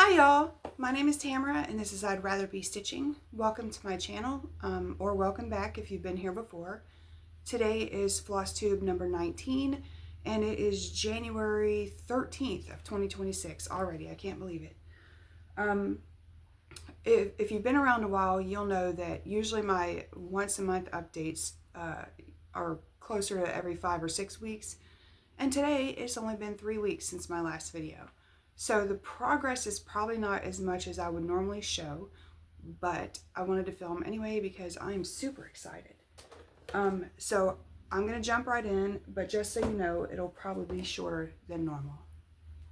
Hi y'all, my name is Tamara and this is I'd Rather Be Stitching. Welcome to my channel, or welcome back if you've been here before. Today is Flosstube number 19 and it is January 13th of 2026 already. I can't believe it. If you've been around a while, you'll know that usually my once a month updates are closer to every 5 or 6 weeks. And today it's only been 3 weeks since my last video. So the progress is probably not as much as I would normally show, but I wanted to film anyway because I'm super excited. So I'm going to jump right in, but just so you know, it'll probably be shorter than normal.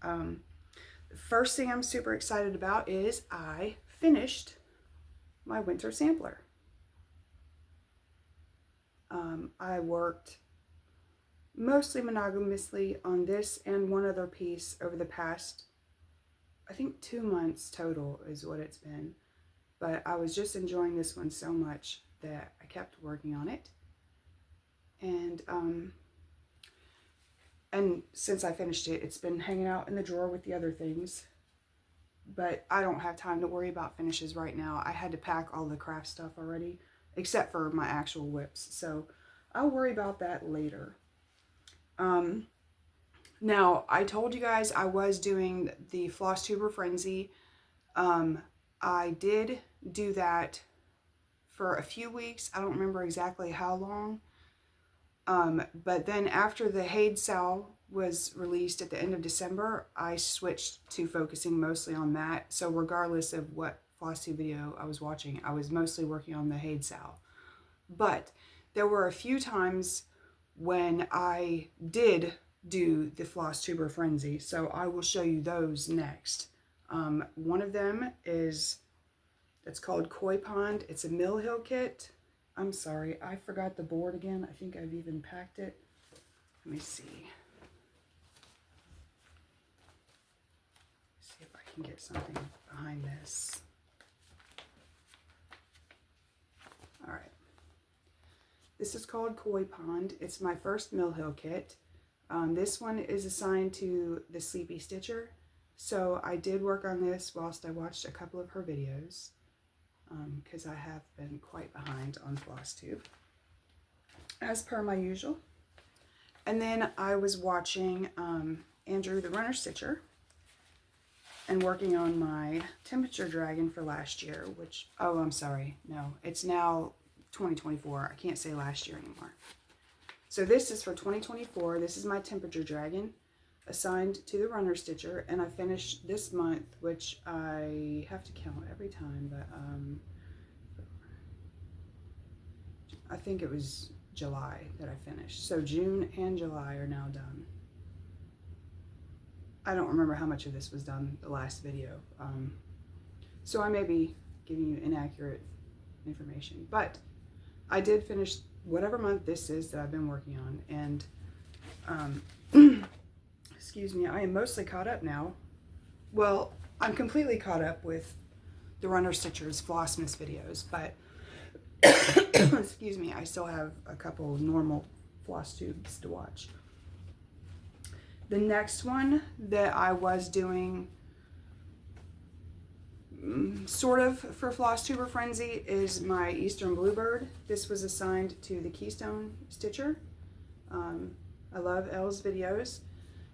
The first thing I'm super excited about is I finished my winter sampler. I worked mostly monogamously on this and one other piece over the past, I think 2 months total is what it's been. But I was just enjoying this one so much that I kept working on it. And since I finished it, it's been hanging out in the drawer with the other things. But I don't have time to worry about finishes right now. I had to pack all the craft stuff already, except for my actual whips. So I'll worry about that later. Now, I told you guys I was doing the Flosstuber Frenzy. I did do that for a few weeks. I don't remember exactly how long. But then after the Haid Sal was released at the end of December, I switched to focusing mostly on that. So regardless of what Flosstube video I was watching, I was mostly working on the Haid Sal. But there were a few times when I did do the Flosstuber Frenzy, so I will show you those next. One of them is, it's called Koi Pond. It's a Mill Hill kit. I'm sorry, I forgot the board again. I think I've even packed it. Let me see. See if I can get something behind this. All right. This is called Koi Pond. It's my first Mill Hill kit. This one is assigned to the Sleepy Stitcher. So I did work on this whilst I watched a couple of her videos, because I have been quite behind on Flosstube, as per my usual. And then I was watching Andrew the Runner Stitcher and working on my Temperature Dragon for last year, which, oh, I'm sorry, no, it's now 2024. I can't say last year anymore. So this is for 2024. This is my Temperature Dragon assigned to the Runner Stitcher, and I finished this month, which I have to count every time, but I think it was July that I finished. So June and July are now done. I don't remember how much of this was done the last video, so I may be giving you inaccurate information, but I did finish whatever month this is that I've been working on, and excuse me, I am mostly caught up now. Well, I'm completely caught up with the Runner Stitcher's Flossmas videos, but excuse me, I still have a couple normal floss tubes to watch. The next one that I was doing sort of for Flosstuber Frenzy is my Eastern Bluebird. This was assigned to the Keystone Stitcher. I love Elle's videos.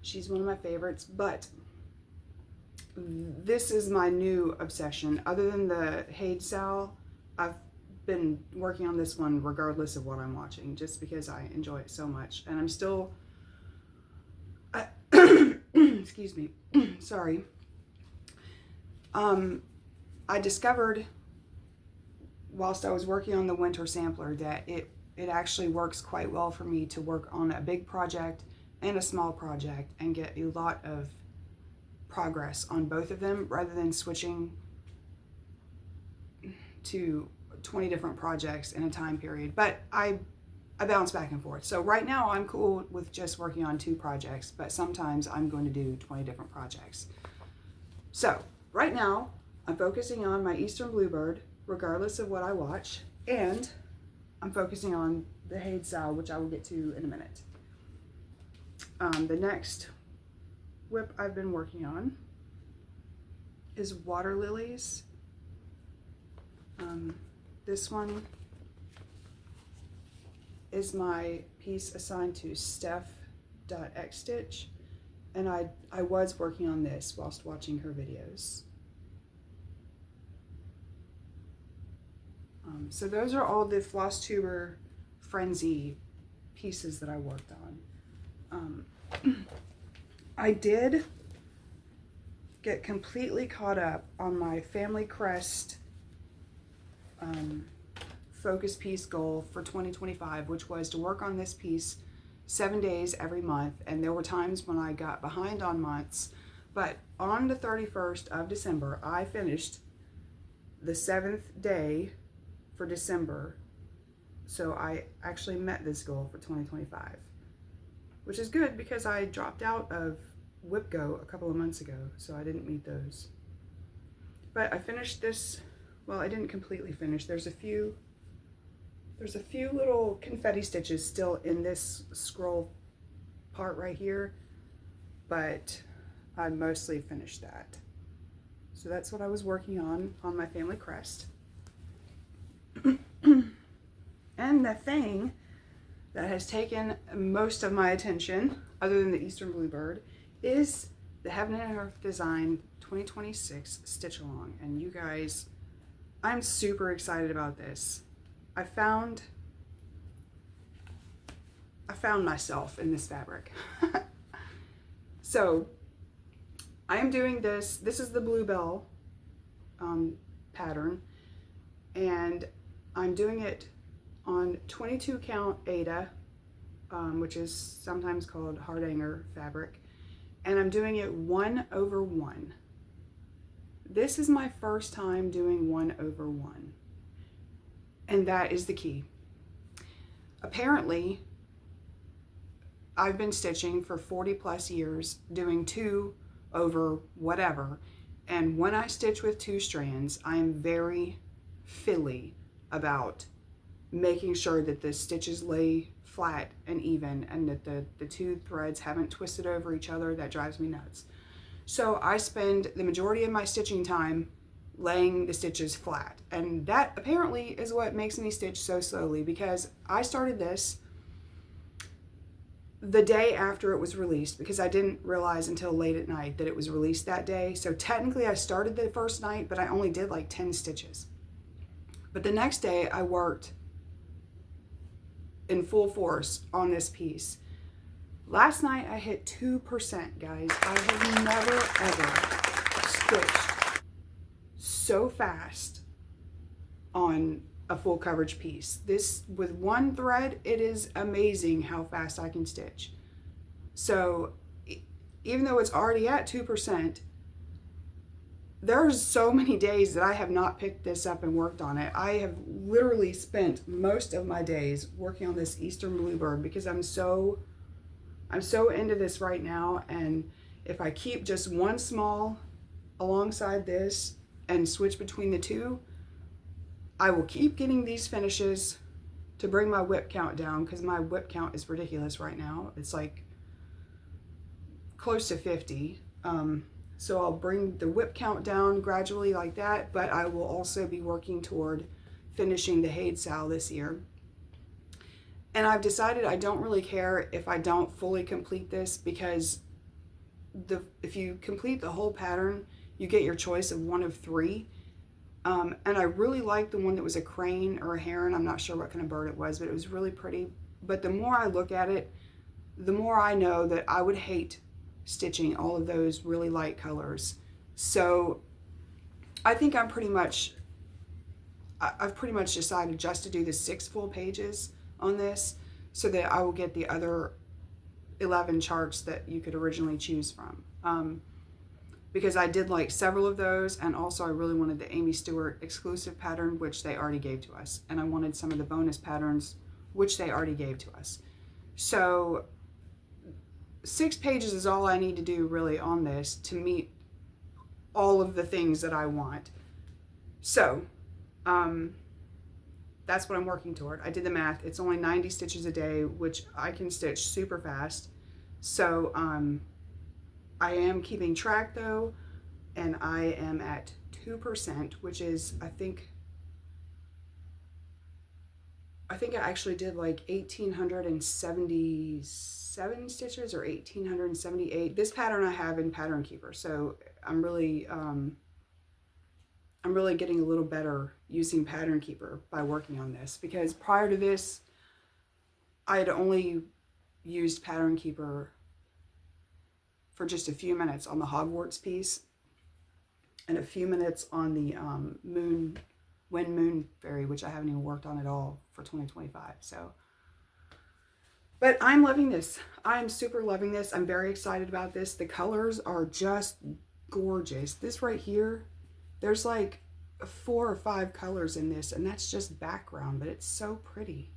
She's one of my favorites, but this is my new obsession. Other than the Haid Sal, I've been working on this one regardless of what I'm watching, just because I enjoy it so much. And I'm still, excuse me, sorry. I discovered whilst I was working on the winter sampler that it actually works quite well for me to work on a big project and a small project and get a lot of progress on both of them, rather than switching to 20 different projects in a time period. But I bounce back and forth. So right now I'm cool with just working on 2 projects, but sometimes I'm going to do 20 different projects. So right now I'm focusing on my Eastern Bluebird, regardless of what I watch, and I'm focusing on the Haid Sal, which I will get to in a minute. The next whip I've been working on is Water Lilies. This one is my piece assigned to Steph.X Stitch, and I was working on this whilst watching her videos. So those are all the Flosstuber Frenzy pieces that I worked on. I did get completely caught up on my Family Crest focus piece goal for 2025, which was to work on this piece 7 days every month. And there were times when I got behind on months, but on the 31st of December, I finished the 7th day for December. So I actually met this goal for 2025, which is good because I dropped out of WhipGo a couple of months ago, so I didn't meet those. But I finished this. Well, I didn't completely finish. There's a few little confetti stitches still in this scroll part right here, but I mostly finished that. So that's what I was working on my Family Crest. And the thing that has taken most of my attention, other than the Eastern Bluebird, is the Heaven and Earth Design 2026 Stitch Along. And you guys, I'm super excited about this. I found myself in this fabric. So I am doing this. This is the Bluebell pattern, and I'm doing it on 22 count Aida, which is sometimes called Hardanger fabric, and I'm doing it 1/1. This is my first time doing 1/1, and that is the key. Apparently, I've been stitching for 40 plus years doing 2 over whatever, and when I stitch with 2 strands, I am very fiddly about making sure that the stitches lay flat and even, and that the 2 threads haven't twisted over each other. That drives me nuts. So I spend the majority of my stitching time laying the stitches flat, and that apparently is what makes me stitch so slowly, because I started this the day after it was released, because I didn't realize until late at night that it was released that day. So technically I started the first night, but I only did like 10 stitches. But the next day I worked in full force on this piece. Last night I hit 2%, guys. I have never ever stitched so fast on a full coverage piece. This, with 1 thread, it is amazing how fast I can stitch. So even though it's already at 2%, there's so many days that I have not picked this up and worked on it. I have literally spent most of my days working on this Eastern Bluebird because I'm so into this right now. And if I keep just 1 small alongside this and switch between the 2, I will keep getting these finishes to bring my whip count down, because my whip count is ridiculous right now. It's like close to 50. So I'll bring the whip count down gradually like that, but I will also be working toward finishing the Haid Sal this year. And I've decided I don't really care if I don't fully complete this, because if you complete the whole pattern, you get your choice of 1 of 3. And I really liked the one that was a crane or a heron. I'm not sure what kind of bird it was, but it was really pretty. But the more I look at it, the more I know that I would hate stitching all of those really light colors. So I think I've pretty much decided just to do the 6 full pages on this, so that I will get the other 11 charts that you could originally choose from. Because I did like several of those, and also I really wanted the Amy Stewart exclusive pattern, which they already gave to us, and I wanted some of the bonus patterns, which they already gave to us. So 6 pages is all I need to do really on this to meet all of the things that I want. So that's what I'm working toward. I did the math. It's only 90 stitches a day, which I can stitch super fast. So I am keeping track though, and I am at 2%, which is, I think I actually did like 1,877 stitches or 1,878. This pattern I have in Pattern Keeper, so I'm really getting a little better using Pattern Keeper by working on this, because prior to this, I had only used Pattern Keeper for just a few minutes on the Hogwarts piece and a few minutes on the Wind Moon Fairy, which I haven't even worked on at all for 2025. So, but I'm loving this. I'm super loving this. I'm very excited about this. The colors are just gorgeous. This right here, there's like 4 or 5 colors in this, and that's just background, but it's so pretty.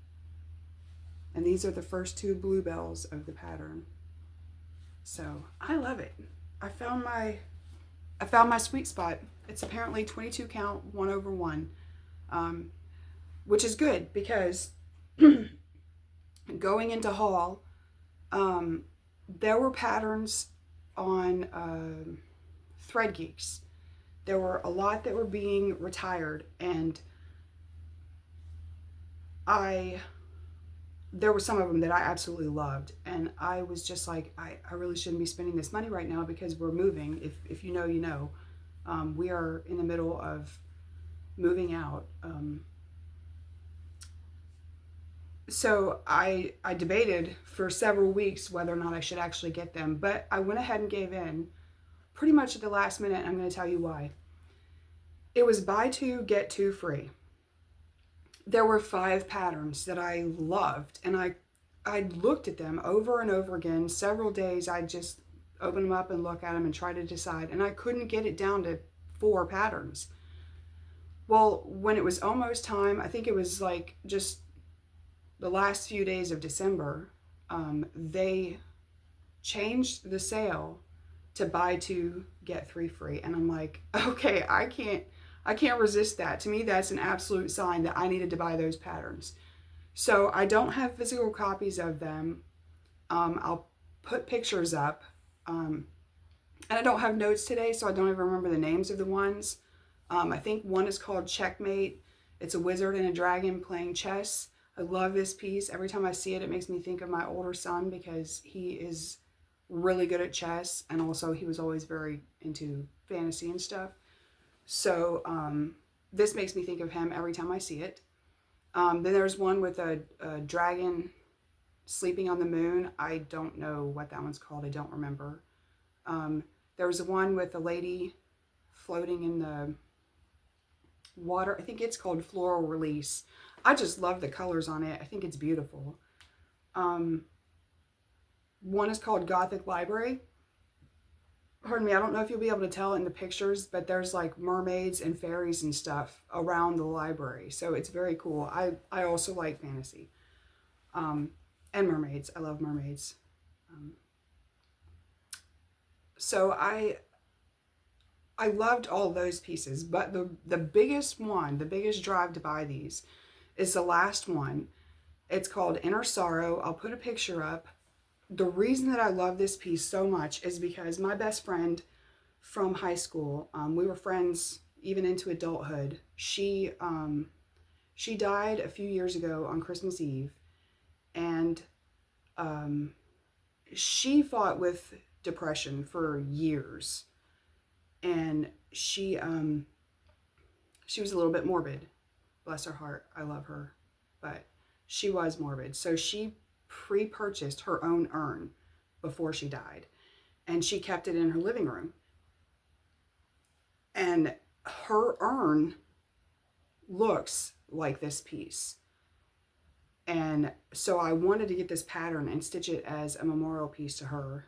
And these are the first 2 bluebells of the pattern. So I love it. I found my sweet spot. It's apparently 22 count 1/1, which is good, because going into haul, there were patterns on Thread Geeks. There were a lot that were being retired, and there were some of them that I absolutely loved, and I was just like, I really shouldn't be spending this money right now, because we're moving. If you know, you know. We are in the middle of moving out. So I debated for several weeks whether or not I should actually get them, but I went ahead and gave in pretty much at the last minute. I'm going to tell you why. It was buy 2, get 2 free. There were 5 patterns that I loved, and I looked at them over and over again. Several days I just open them up and look at them and try to decide, and I couldn't get it down to 4 patterns. Well, when it was almost time, I think it was like just the last few days of December, they changed the sale to buy 2, get 3 free. And I'm like, okay, I can't resist that. To me, that's an absolute sign that I needed to buy those patterns. So I don't have physical copies of them. I'll put pictures up. And I don't have notes today, so I don't even remember the names of the ones. I think one is called Checkmate. It's a wizard and a dragon playing chess. I love this piece. Every time I see it, it makes me think of my older son, because he is really good at chess, and also he was always very into fantasy and stuff. So this makes me think of him every time I see it. Then there's one with a dragon sleeping on the moon. I don't know what that one's called. I don't remember. There was one with a lady floating in the water. I think it's called Floral Release. I just love the colors on it. I think it's beautiful. One is called Gothic Library. Pardon me, I don't know if you'll be able to tell in the pictures, but there's like mermaids and fairies and stuff around the library. So it's very cool. I also like fantasy. And mermaids. I love mermaids. So I loved all those pieces, but the biggest one, the biggest drive to buy these is the last one. It's called Inner Sorrow. I'll put a picture up. The reason that I love this piece so much is because my best friend from high school, we were friends even into adulthood. She died a few years ago on Christmas Eve, and she fought with depression for years, and she was a little bit morbid. Bless her heart. I love her, but she was morbid. So she pre-purchased her own urn before she died, and she kept it in her living room. And her urn looks like this piece. And so I wanted to get this pattern and stitch it as a memorial piece to her,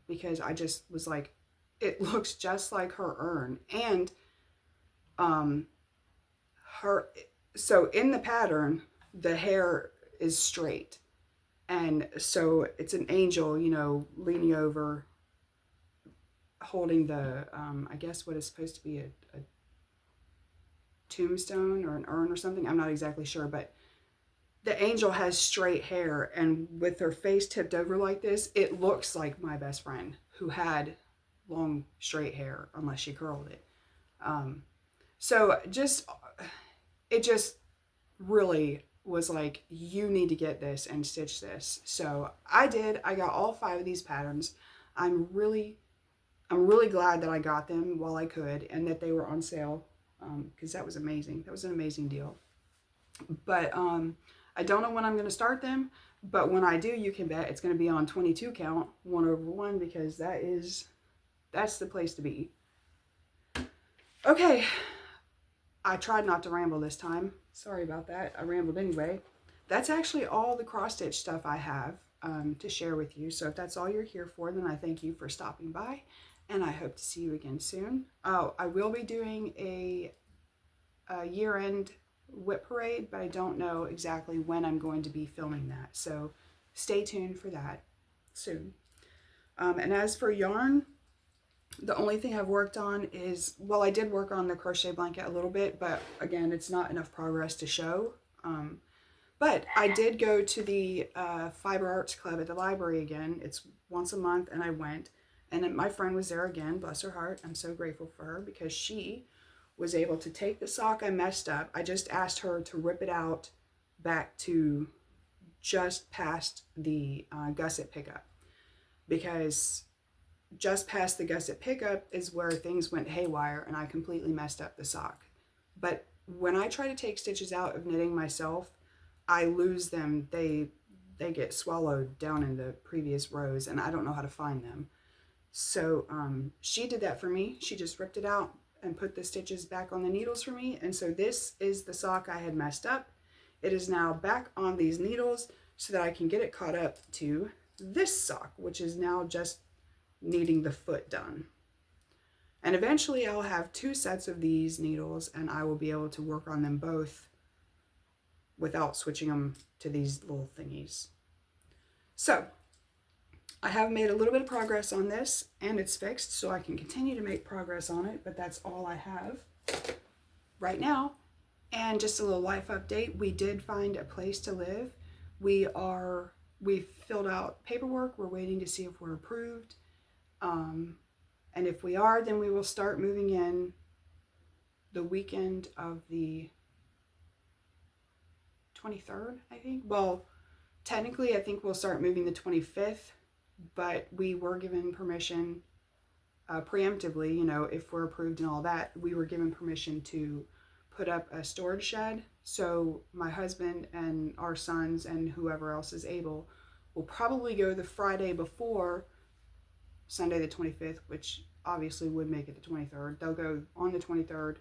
because I just was like, it looks just like her urn. And so in the pattern, the hair is straight. And so it's an angel, you know, leaning over, holding the, I guess what is supposed to be a tombstone or an urn or something. I'm not exactly sure, but the angel has straight hair, and with her face tipped over like this, it looks like my best friend who had long straight hair unless she curled it. So it just really was like, you need to get this and stitch this. So I did. I got all 5 of these patterns. I'm really glad that I got them while I could and that they were on sale, because that was amazing. That was an amazing deal. But I don't know when I'm going to start them, but when I do, you can bet it's going to be on 22 count, 1/1, because that's the place to be. Okay, I tried not to ramble this time. Sorry about that. I rambled anyway. That's actually all the cross stitch stuff I have to share with you. So if that's all you're here for, then I thank you for stopping by, and I hope to see you again soon. Oh, I will be doing a year-end whip parade, but I don't know exactly when I'm going to be filming that. So stay tuned for that soon. And as for yarn, the only thing I've worked on is, well, I did work on the crochet blanket a little bit, but again, it's not enough progress to show. But I did go to the Fiber Arts Club at the library again. It's once a month, and I went. And my friend was there again, bless her heart. I'm so grateful for her because she was able to take the sock I messed up. I just asked her to rip it out back to just past the gusset pickup, because just past the gusset pickup is where things went haywire and I completely messed up the sock. But when I try to take stitches out of knitting myself, I lose them. They get swallowed down in the previous rows and I don't know how to find them. So she did that for me. She just ripped it out and put the stitches back on the needles for me. And so this is the sock I had messed up. It is now back on these needles so that I can get it caught up to this sock, which is now just needing the foot done. And eventually I'll have 2 sets of these needles and I will be able to work on them both without switching them to these little thingies. So I have made a little bit of progress on this and it's fixed, so I can continue to make progress on it, but that's all I have right now. And just a little life update. We did find a place to live. We filled out paperwork. We're waiting to see if we're approved. And if we are, then we will start moving in the weekend of the 23rd, I think. Well, technically, I think we'll start moving the 25th, but we were given permission preemptively, you know, if we're approved and all that, we were given permission to put up a storage shed. So my husband and our sons and whoever else is able will probably go the Friday before Sunday the 25th, which obviously would make it the 23rd. They'll go on the 23rd,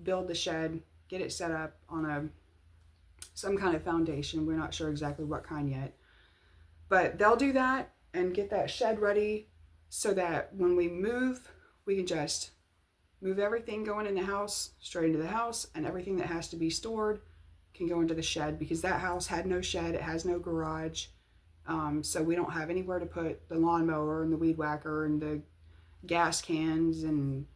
build the shed, get it set up on some kind of foundation. We're not sure exactly what kind yet. But they'll do that and get that shed ready so that when we move, we can just move everything going in the house straight into the house, and everything that has to be stored can go into the shed, because that house had no shed. It has no garage. So we don't have anywhere to put the lawnmower and the weed whacker and the gas cans and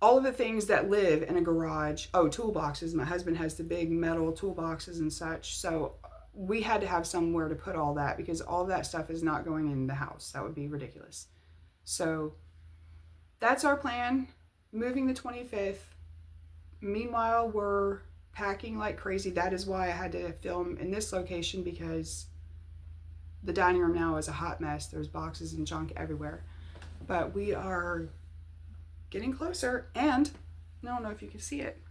all of the things that live in a garage. Oh, toolboxes. My husband has the big metal toolboxes and such. So we had to have somewhere to put all that, because all of that stuff is not going in the house. That would be ridiculous. So that's our plan, moving the 25th. Meanwhile, we're packing like crazy. That is why I had to film in this location, because the dining room now is a hot mess. There's boxes and junk everywhere. But we are getting closer, and I don't know if you can see it.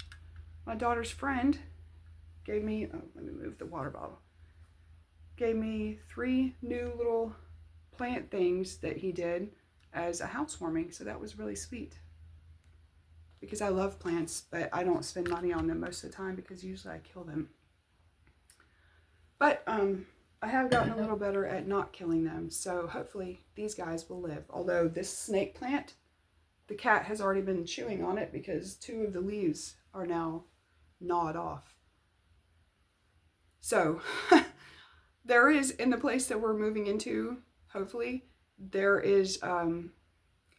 My daughter's friend gave me, oh, let me move the water bottle. Gave me 3 new little plant things that he did as a housewarming. So that was really sweet, because I love plants, but I don't spend money on them most of the time because usually I kill them. But I have gotten a little better at not killing them, so hopefully these guys will live. Although this snake plant, the cat has already been chewing on it because 2 of the leaves are now gnawed off. So there is, in the place that we're moving into, hopefully, there is a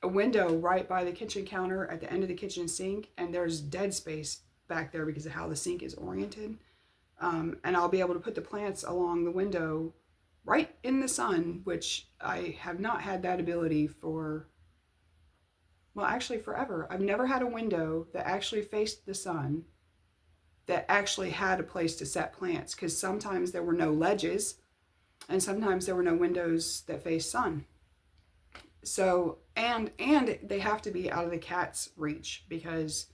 window right by the kitchen counter at the end of the kitchen sink, and there's dead space back there because of how the sink is oriented. And I'll be able to put the plants along the window right in the sun, which I have not had that ability for well, actually forever. I've never had a window that actually faced the sun that actually had a place to set plants, because sometimes there were no ledges and sometimes there were no windows that faced sun. So, and they have to be out of the cat's reach, because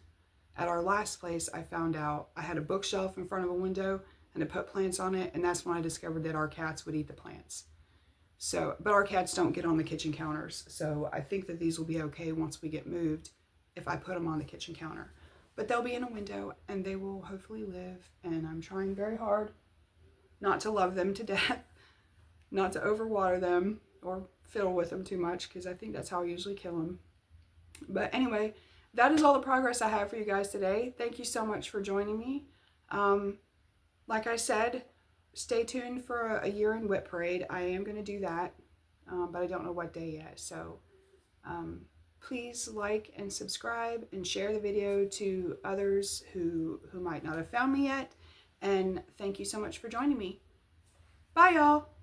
at our last place I found out I had a bookshelf in front of a window and to put plants on it, and that's when I discovered that our cats would eat the plants. So, but our cats don't get on the kitchen counters, so I think that these will be okay once we get moved if I put them on the kitchen counter. But they'll be in a window and they will hopefully live, and I'm trying very hard not to love them to death, not to overwater them or fiddle with them too much, because I think that's how I usually kill them. But anyway, that is all the progress I have for you guys today. Thank you so much for joining me. Like I said, stay tuned for a year in Whip Parade. I am going to do that, but I don't know what day yet. So please like and subscribe and share the video to others who might not have found me yet. And thank you so much for joining me. Bye, y'all.